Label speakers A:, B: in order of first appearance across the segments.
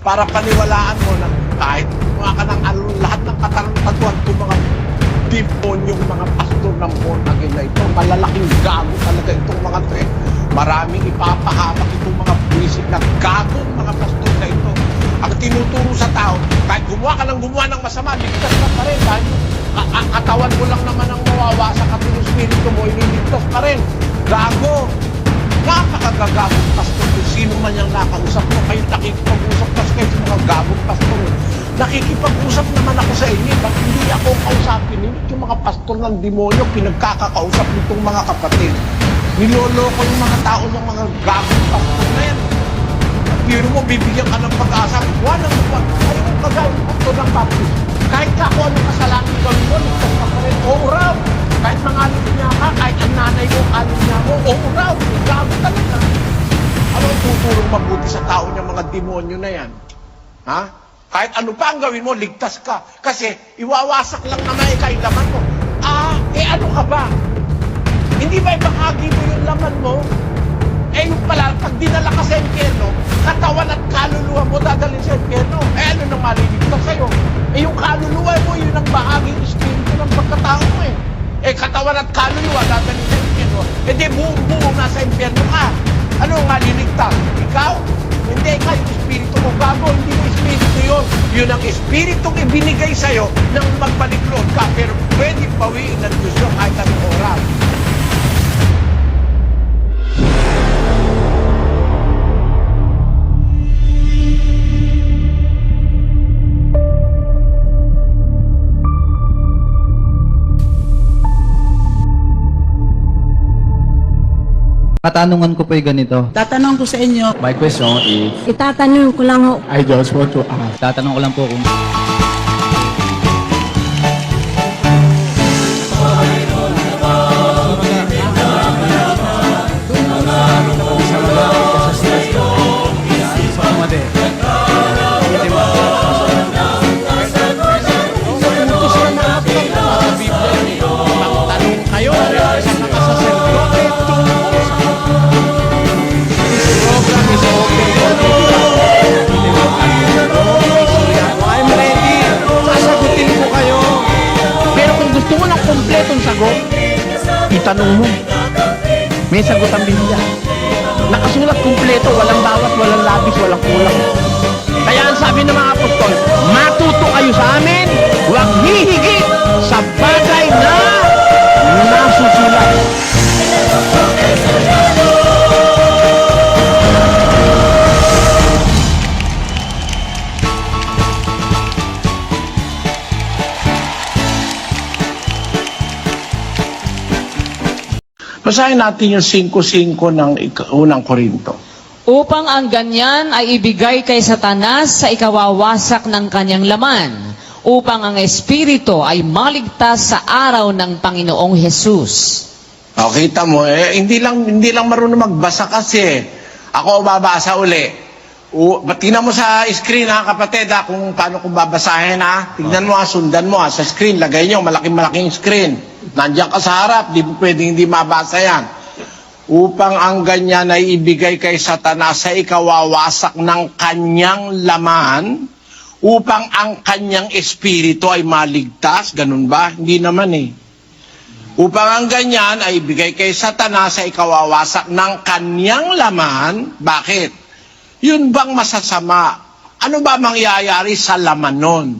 A: para paniwalaan mo na kahit mga kanang lahat ng kataruntaduan itong mga demonyong mga pastor ng born again na ito, malalaking gago talaga itong mga to eh. Maraming ipapahamak itong mga buwisit na gagong mga pastor na ito. Ang tinuturo sa tao, kahit gumawa ka ng masama, ligtas ka pa rin. Dahil katawan mo lang naman ang mawawasak at yung spirito mo, ililigtas pa rin. Gago! Napakagagagong pastor kung sino man yung nakausap mo. Kayo nakikipag-usap kasi kayo sa mga gagong pastor. Nakikipag-usap naman ako sa inyo. Ba't hindi ako kausapin ninyo? Yung mga pastor ng demonyo, pinagkakakausap nitong mga kapatid. Niloloko yung mga tao ng mga gagong pastor na yan. Pero mo, bibigyan ka ng pag-asa. Walang naman. Ayaw mo kagawin pastor ng baptist. Kahit ka kung anong kasalanan gawin mo, ligtas ka pa rin. Oo raw. Kahit mangalip niya ka, kahit ang nanay mo, alip niya mo, oo raw. Gago talaga. Ano ang tuturong mabuti sa tao niya, mga demonyo na yan? Ha? Kahit ano pa ang gawin mo, ligtas ka. Kasi iwawasak lang naman yung laman mo. Ano ka ba? Hindi ba ibahagi mo yung laman mo? Yung pala, pag dinala ka sa impyerno, katawan at kaluluwa mo dadalhin sa impyerno. Ano nang maliligtas sa'yo? Yung kaluluwa mo, yun ang bahaging espiritu ng pagkatao mo eh. Katawan at kaluluwa dadalhin sa impyerno. Di buong nasa impyerno ka. Ano ang maliligtas? Ikaw? Hindi, yung espiritu mo gago. Hindi mo espiritu yun. Yun ang espiritong ibinigay sa'yo nang magbalik-loob ka. Pero pwede bawiin ng Diyos yung kahit anong oras.
B: Katanungan ko po yung ganito.
C: Tatanong ko sa inyo,
B: My question is,
D: Itatanong ko lang ho.
B: I just want to ask. Tatanong ko lang po kung
A: Tanong kayo, sa nakasaserdote. Program is open for I'm ready. Sasagutin ko kayo. Pero kung gusto mo ng kompletong sagot, itanong mo. May sagot ang Biblia. Nakasulat kompleto, walang bawat, walang labis, walang kulang. Kaya ang sabi ng mga apostol, matuto kayo sa amin, huwag hihigit sa bagay na nasusulat. Basahin natin yung 5:5 ng unang Korinto.
E: Upang ang ganyan ay ibigay kay Satanas sa ikawawasak ng kanyang laman, upang ang Espiritu ay maligtas sa araw ng Panginoong Hesus.
A: Kita mo, hindi lang marunong magbasa kasi. Ako babasa uli. Tingnan mo sa screen kapatid kung paano ko babasahin Tingnan mo sundan mo sa screen. Lagay nyo, malaking screen. Nandiyan ka sa harap, di pwedeng hindi mabasa yan. Upang ang ganyan ay ibigay kay Satanas sa ikawawasak ng kanyang laman, upang ang kanyang espiritu ay maligtas. Ganun ba? Hindi naman Upang ang ganyan ay ibigay kay Satanas sa ikawawasak ng kanyang laman. Bakit? Yun bang masasama? Ano ba mangyayari sa laman nun?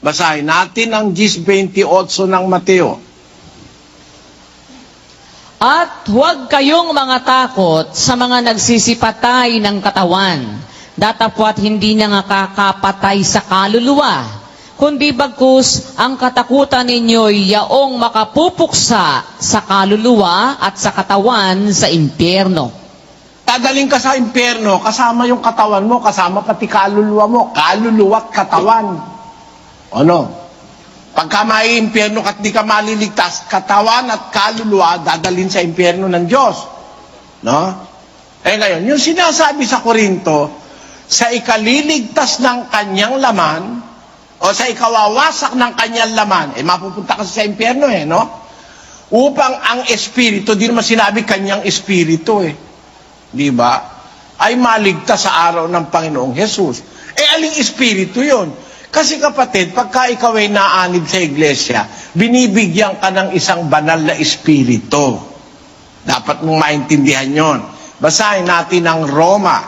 A: Basahin natin ang 10:28 ng Mateo.
E: At huwag kayong mga takot sa mga nagsisipatay ng katawan, datapwat hindi na nakakapatay sa kaluluwa, kundi bagkus ang katakutan ninyo'y yaong makapupuksa sa kaluluwa at sa katawan sa impyerno.
A: Dadaling ka sa impyerno, kasama yung katawan mo, kasama pati kaluluwa mo, kaluluwa at katawan. Ano? Pagka may impyerno at di ka maliligtas, katawan at kaluluwa dadalhin sa impyerno ng Diyos. No? Ngayon, yung sinasabi sa Korinto, sa ikaliligtas ng kanyang laman, o sa ikawawasak ng kanyang laman, mapupunta kasi sa impyerno no? Upang ang espiritu, di naman sinabi kanyang espiritu di ba? Ay maligtas sa araw ng Panginoong Hesus. aling espiritu yon? Kasi kapatid, pagka ikaw ay naanib sa iglesia, binibigyan ka ng isang banal na espiritu. Dapat mong maintindihan yon. Basahin natin ang Roma,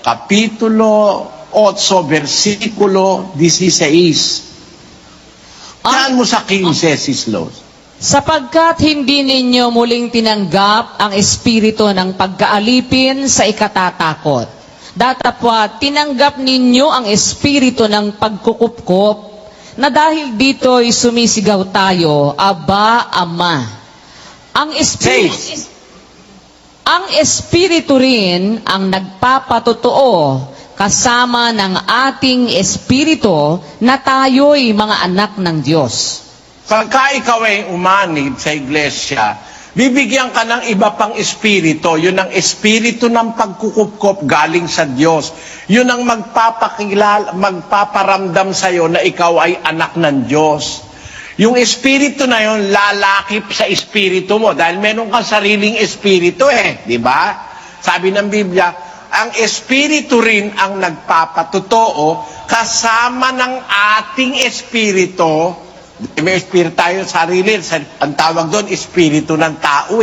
A: Kapitulo 8, versikulo 16. Diyan mo sa 15, Sis Los.
E: Sapagkat hindi ninyo muling tinanggap ang espiritu ng pagkaalipin sa ikatatakot. Datapwat, tinanggap ninyo ang espiritu ng pagkukupkop na dahil dito'y sumisigaw tayo, Aba, Ama. Ang espiritu rin ang nagpapatotoo kasama ng ating espiritu na tayo'y mga anak ng Diyos.
A: Pagka ikaw ay umanib sa iglesia, bibigyan ka ng iba pang espiritu. Yun ang espiritu ng pagkukupkop galing sa Diyos. Yun ang magpaparamdam sa iyo na ikaw ay anak ng Diyos. Yung espiritu na yun, lalakip sa espiritu mo. Dahil meron kang sariling espiritu di ba? Sabi ng Biblia, ang espiritu rin ang nagpapatotoo kasama ng ating espiritu. May espiritu tayo sarili. Ang tawag doon, espiritu ng tao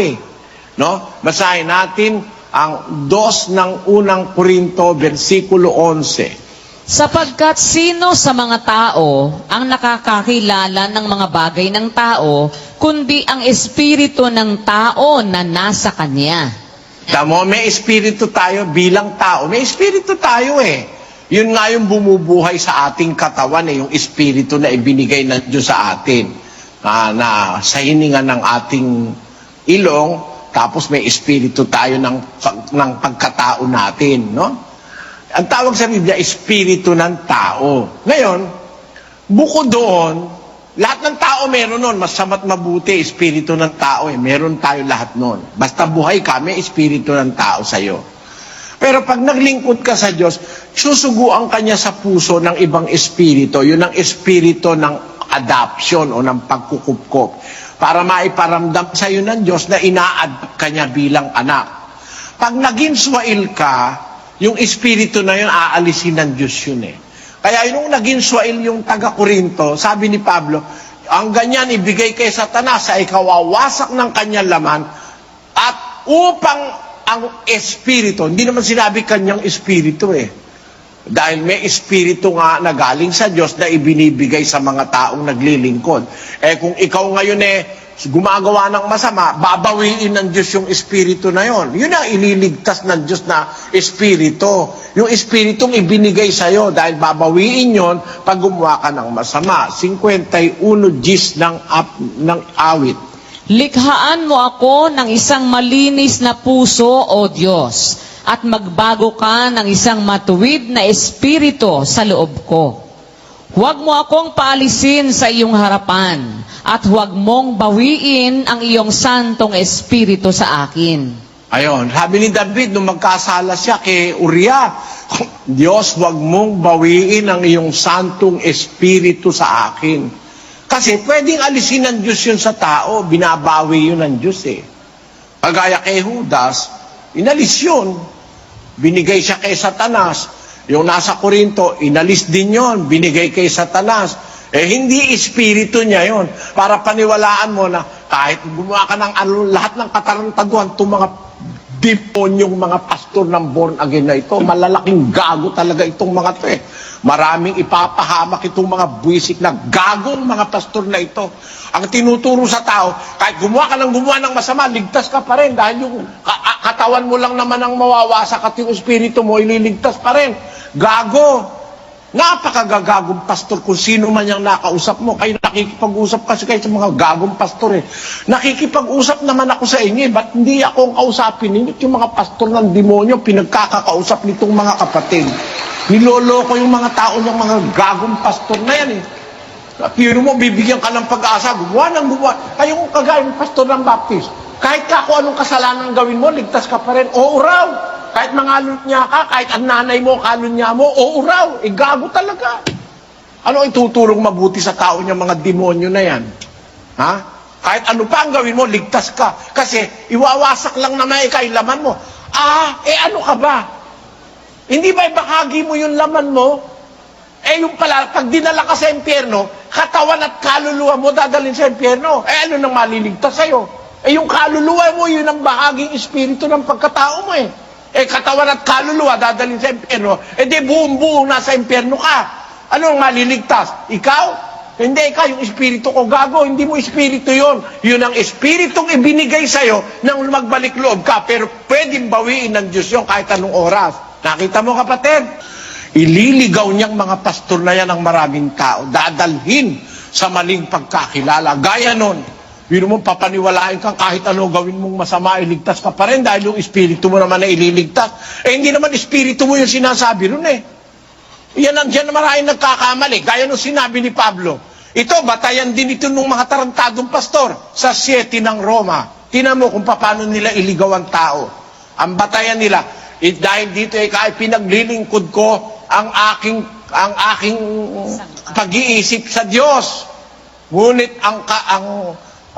A: No? Basahin natin ang 2 ng unang Korinto, versikulo 11.
E: Sapagkat sino sa mga tao ang nakakakilala ng mga bagay ng tao, kundi ang espiritu ng tao na nasa kanya.
A: Tamo, may espiritu tayo bilang tao. May espiritu tayo Yun nga yung bumubuhay sa ating katawan yung espiritu na ibinigay ng Diyos sa atin. Na sa hininga ng ating ilong, tapos may espiritu tayo ng pagkatao natin, no? Ang tawag sa Biblia, espiritu ng tao. Ngayon, bukod doon, lahat ng tao meron nun, masama't mabuti, espiritu ng tao meron tayo lahat nun. Basta buhay ka, may espiritu ng tao sa'yo. Pero pag naglingkod ka sa Diyos, susuguan ka niya sa puso ng ibang espiritu. Yun ang espiritu ng adoption o ng pagkukupkop. Para maiparamdam sa iyo ng Diyos na ina-adopt ka niya bilang anak. Pag naging swail ka, yung espiritu na yun, aalisin ng Diyos yun Kaya yung naging swail yung taga-Korinto, sabi ni Pablo, ang ganyan ibigay kay Satanas sa ikawawasak ng kanyang laman at upang ang espiritu, hindi naman sinabi kanyang espiritu Dahil may espiritu nga na galing sa Diyos na ibinibigay sa mga taong naglilingkod. Kung ikaw ngayon gumagawa ng masama, babawiin ng Diyos yung espiritu na yon. Yun ang ililigtas ng Diyos na espiritu. Yung espiritong ibinigay sa'yo dahil babawiin yon pag gumawa ka ng masama. 51 Gs ng awit.
E: Likhaan mo ako ng isang malinis na puso, O Diyos, at magbago ka ng isang matuwid na espiritu sa loob ko. Huwag mo akong paalisin sa iyong harapan, at huwag mong bawiin ang iyong santong espiritu sa akin.
A: Ayon, sabi ni David, nung magkasala siya kay Uriah, Diyos, huwag mong bawiin ang iyong santong espiritu sa akin. Kasi pwedeng alisin ng Diyos yun sa tao, binabawi yun ng Diyos Kagaya kay Judas, inalis yun. Binigay siya kay Satanas. Yung nasa Korinto, inalis din yun, binigay kay Satanas. Hindi espiritu niya yun. Para paniwalaan mo na kahit gumawa ka ng lahat ng katarantaduhan, itong mga deponyong mga pastor ng born again na ito, malalaking gago talaga itong mga ito Maraming ipapahamak itong mga buwisik na gagong mga pastor na ito. Ang tinuturo sa tao, kahit gumawa ka ng masama, ligtas ka pa rin dahil yung katawan mo lang naman ang mawawasak at yung espiritu mo, ililigtas pa rin. Gago! Napakagagagong pastor kung sino man yung nakausap mo. Kayo nakikipag-usap kasi kayo sa mga gagong pastor Nakikipag-usap naman ako sa inyo ba't hindi ako ang kausapin ninyo? Yung mga pastor ng demonyo, pinagkakakausap nitong mga kapatid. Niloloko yung mga tao ng mga gagong pastor na yan Pero mo, bibigyan ka ng pag-asa, gumawa ng gumawa. Kayong kagayang pastor ng Baptist. Kahit ka kung anong kasalanan gawin mo, ligtas ka pa rin. Oo raw. Kahit mangalun niya ka, kahit ang nanay mo, kalun niya mo, oo raw. Gago talaga. Ano ituturong mabuti sa tao niya mga demonyo na yan? Kahit ano pa ang gawin mo, ligtas ka. Kasi iwawasak lang naman kailaman mo. Ano ka ba? Hindi ba ibahagi mo yung laman mo? yung pala, pag dinala ka sa impyerno, katawan at kaluluwa mo dadalhin sa impyerno. Ano nang maliligtas sa'yo? Yung kaluluwa mo, yun ang bahaging espiritu ng pagkatao mo katawan at kaluluwa dadalhin sa impyerno, di buong-buong nasa impyerno ka. Ano ang maliligtas? Ikaw? Hindi, ikaw, yung espiritu ko gago, hindi mo espiritu yon. Yun ang espiritong ibinigay sa'yo nang magbalik loob ka, pero pwedeng bawiin ng Diyos yun kahit anong oras. Nakita mo, kapatid? Ililigaw niyang mga pastor na yan ang maraming tao, dadalhin sa maling pagkakilala. Gaya nun, yun mo, papaniwalain kang kahit ano gawin mong masama, iligtas ka pa rin dahil yung espiritu mo naman na ililigtas. Hindi naman espiritu mo yung sinasabi nun Yan ang dyan na maraming nagkakamali. Gaya nung sinabi ni Pablo. Ito, batayan din ito ng mga tarantadong pastor sa 7 ng Roma. Tingnan mo kung paano nila iligaw ang tao. Ang batayan nila, dahil dito ay pinaglilingkod ko ang aking pag-iisip sa Diyos. Ngunit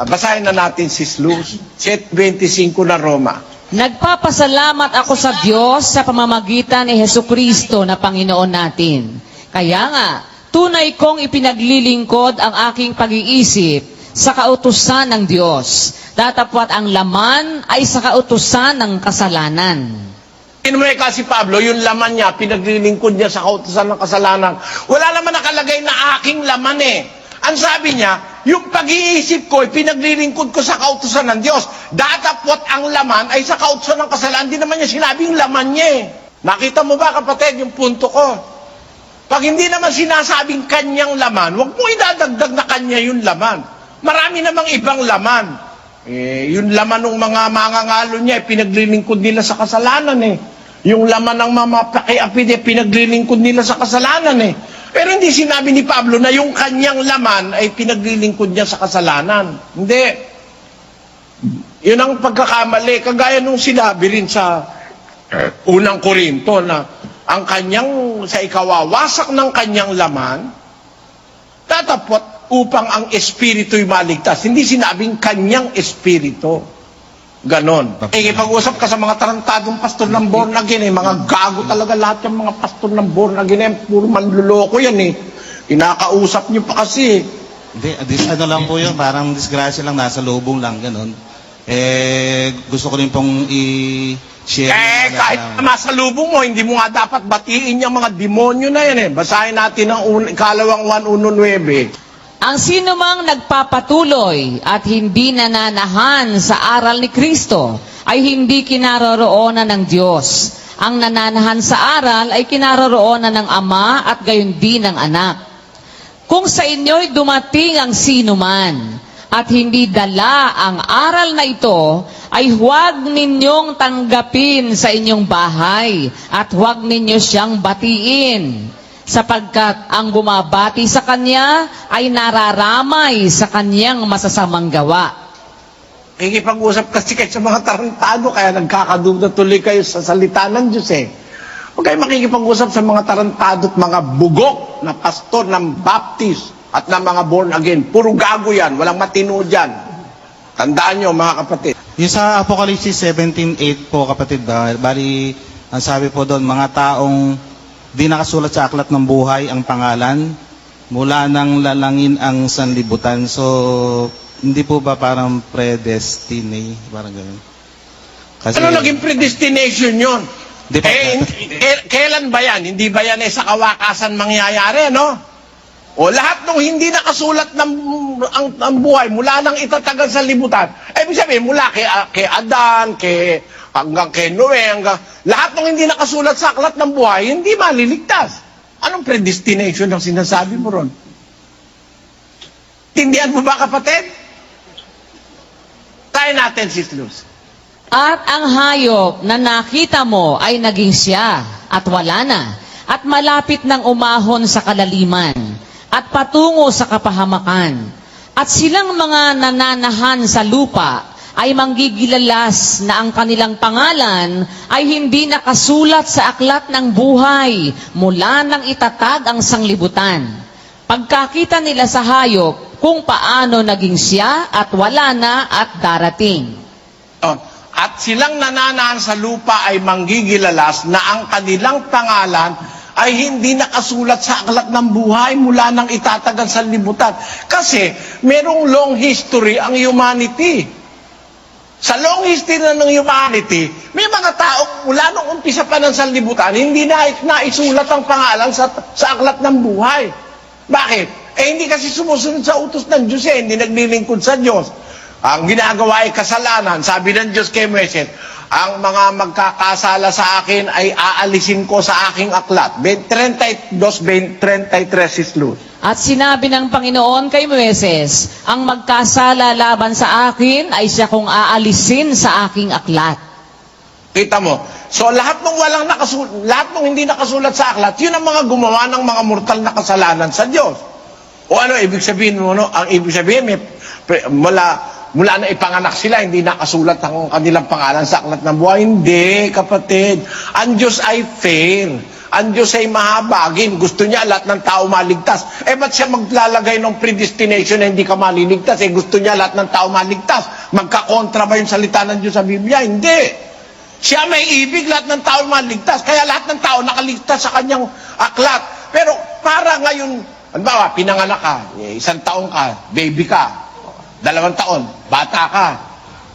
A: basahin na natin si Luz, 7:25 na Roma.
E: Nagpapasalamat ako sa Diyos sa pamamagitan ni Hesukristo na Panginoon natin. Kaya nga, tunay kong ipinaglilingkod ang aking pag-iisip sa kautusan ng Diyos. Datapwat ang laman ay sa kautusan ng kasalanan.
A: Inumay kasi Pablo, yung laman niya, pinaglilingkod niya sa kautusan ng kasalanan. Wala naman nakalagay na aking laman Ang sabi niya, yung pag-iisip ko, pinaglilingkod ko sa kautusan ng Diyos. Datapwat ang laman ay sa kautusan ng kasalanan. Hindi naman niya sinabing laman niya Nakita mo ba, kapatid, yung punto ko? Pag hindi naman sinasabing kanyang laman, huwag mo idadagdag na kanya yung laman. Marami namang ibang laman. Yung laman ng mga mangangalo niya, pinaglilingkod nila sa kasalanan Yung laman ng mamapakiapid, pinaglilingkod nila sa kasalanan Pero hindi sinabi ni Pablo na yung kanyang laman ay pinaglilingkod niya sa kasalanan. Hindi. Yun ang pagkakamali. Kagaya nung sinabi rin sa unang Korinto na ang kanyang, sa ikawawasak ng kanyang laman, tatapot upang ang espiritu'y maligtas. Hindi sinabing kanyang espiritu. Ganon. Pag-usap ka sa mga tarantadong pastor ng born again mga gago talaga lahat yung mga pastor ng born again puro manluloko yan Kinakausap niyo pa kasi
C: Hindi, ano lang po yun, parang disgrasya lang, nasa lubong lang, ganon. Gusto ko rin pong i-share.
A: Kahit masalubong mo, hindi mo nga dapat batiin yung mga demonyo na yan Basahin natin ang ikalawang 1:19.
E: Ang sinumang nagpapatuloy at hindi nananahan sa aral ni Kristo ay hindi kinaroroonan ng Diyos. Ang nananahan sa aral ay kinaroroonan ng Ama at gayon din ng Anak. Kung sa inyo'y dumating ang sinuman at hindi dala ang aral na ito, ay huwag ninyong tanggapin sa inyong bahay at huwag ninyo siyang batiin. Sapagkat ang bumabati sa kanya ay nararamay sa kanyang masasamang gawa.
A: Ikipag-usap kasi kayo sa mga tarantado, kaya nagkakaduda tuloy kayo sa salita ng Diyos Huwag kayo makikipag-usap sa mga tarantado at mga bugok na pastor ng Baptist at ng mga born again. Puro gago yan, walang matino dyan. Tandaan nyo, mga kapatid.
C: Yung sa Apocalypse 17:8 po, kapatid, bali, ang sabi po doon, mga taong di nakasulat sa aklat ng buhay ang pangalan, mula nang lalangin ang sanlibutan. So, hindi po ba parang predestiny? Parang gano'n. Kasi,
A: Ano naging predestination yun?
C: Di ba?
A: Kailan ba yan? Hindi ba yan sa kawakasan mangyayari, O lahat ng hindi nakasulat ang buhay, mula nang itatagal sa libutan, ibig sabihin, mula kay Adan, hanggang kay Noe, lahat ng hindi nakasulat sa aklat ng buhay, hindi maliligtas. Anong predestination ang sinasabi mo ron? Tindihan mo ba, kapatid? Tayo natin, Sis Luz.
E: At ang hayop na nakita mo ay naging siya at wala na, at malapit ng umahon sa kalaliman, at patungo sa kapahamakan. At silang mga nananahan sa lupa ay manggigilalas na ang kanilang pangalan ay hindi nakasulat sa aklat ng buhay mula nang itatag ang sanglibutan. Pagkakita nila sa hayop kung paano naging siya at wala na at darating.
A: At silang nananahan sa lupa ay manggigilalas na ang kanilang pangalan ay hindi nakasulat sa aklat ng buhay mula nang itatagan sa libutan. Kasi merong long history ang humanity. Sa long history na ng humanity, may mga tao mula nung umpisa pa ng sanlibutan, hindi na naisulat ang pangalan sa aklat ng buhay. Bakit? Hindi kasi sumusunod sa utos ng Diyos hindi naglilingkod sa Diyos. Ang ginagawa ay kasalanan. Sabi ng Diyos kay Moises, ang mga magkakasala sa akin ay aalisin ko sa aking aklat. 32:33 is luz.
E: At sinabi ng Panginoon kay Moises, ang magkasala laban sa akin ay siya kong aalisin sa aking aklat.
A: Kita mo? So lahat ng lahat ng hindi nakasulat sa aklat, yun ang mga gumawa ng mga mortal na kasalanan sa Diyos. O ano ibig sabihin mo, no? Ang ibig sabihin mula na ipanganak sila, hindi nakasulat ang kanilang pangalan sa aklat ng buhay. Hindi, kapatid. Ang Diyos ay fair. Ang Diyos ay mahabagin. Gusto niya lahat ng tao maligtas. Ba't siya maglalagay ng predestination na hindi ka maliligtas? Gusto niya lahat ng tao maligtas. Magkakontra ba yung salita ng Diyos sa Biblia? Hindi. Siya may ibig, lahat ng tao maligtas. Kaya lahat ng tao nakaligtas sa kanyang aklat. Pero para ngayon, halimbawa, pinanganak ka, 1 taon ka, baby ka, 2 taon, bata ka.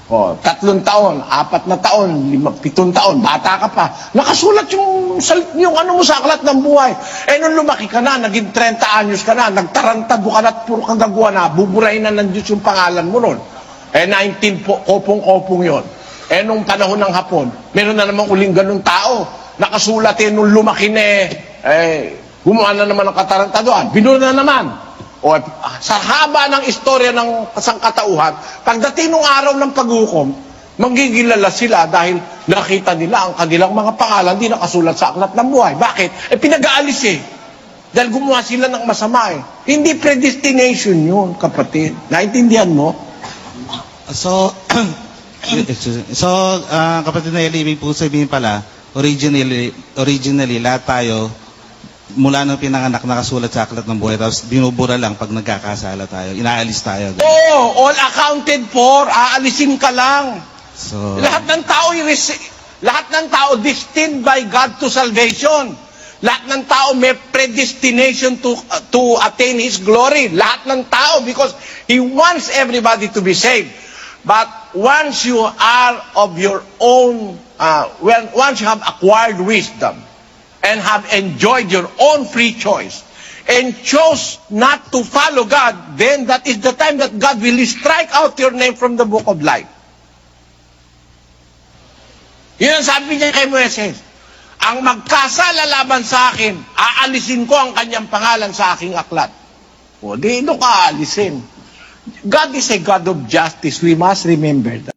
A: 3 taon, 4 na taon, 7 taon, bata ka pa. Nakasulat yung ano mo sa aklat ng buhay. Nung lumaki ka na, naging 30 anyos ka na, nagtarantado ka na at puro kang gagawa na, buburahin na ng Diyos yung pangalan mo nun. 19 kopong-kopong yun. Nung panahon ng Hapon, meron na namang uling ganun tao. Nakasulat nung lumaki na gumawa na naman ng katarantaduan. Binura na naman. Sa haba ng istorya ng sangkatauhan, pagdating ng araw ng paghukom, magigilala sila dahil nakita nila ang kanilang mga pangalan di nakasulat sa aklat ng buhay. Bakit? Pinag-aalis Dahil gumawa sila ng masama Hindi predestination yun, kapatid. Naintindihan mo?
C: So, kapatid na Eli, ibig po sabihin pala, originally lahat tayo, mula nung pinanganak, nakasulat sa aklat ng buhay, tapos binubura lang pag nagkakasala tayo, inaalis tayo.
A: All accounted for, aalisin ka lang.
C: So,
A: Lahat ng tao destined by God to salvation. Lahat ng tao may predestination to attain His glory. Lahat ng tao, because He wants everybody to be saved. But once you are of your own, once you have acquired wisdom, and have enjoyed your own free choice, and chose not to follow God, then that is the time that God will strike out your name from the book of life. Yun ang sabi niya kay Moises. Ang magkasala laban sa akin, aalisin ko ang kanyang pangalan sa aking aklat. Di ito ka aalisin. God is a God of justice. We must remember that.